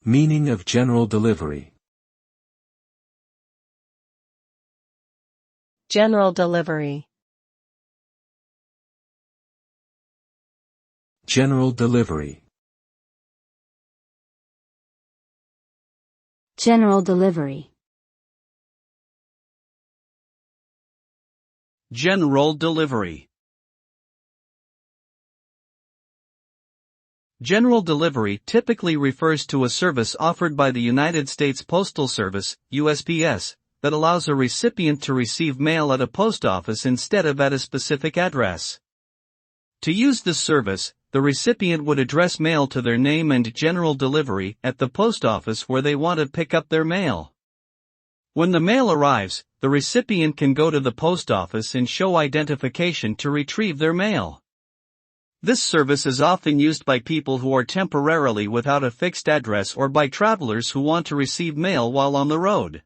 Meaning of general delivery. General delivery. General delivery. General delivery. General delivery. General delivery typically refers to a service offered by the United States Postal Service, USPS, that allows a recipient to receive mail at a post office instead of at a specific address. To use this service, the recipient would address mail to their name and general delivery at the post office where they want to pick up their mail. When the mail arrives, the recipient can go to the post office and show identification to retrieve their mail. This service is often used by people who are temporarily without a fixed address or by travelers who want to receive mail while on the road.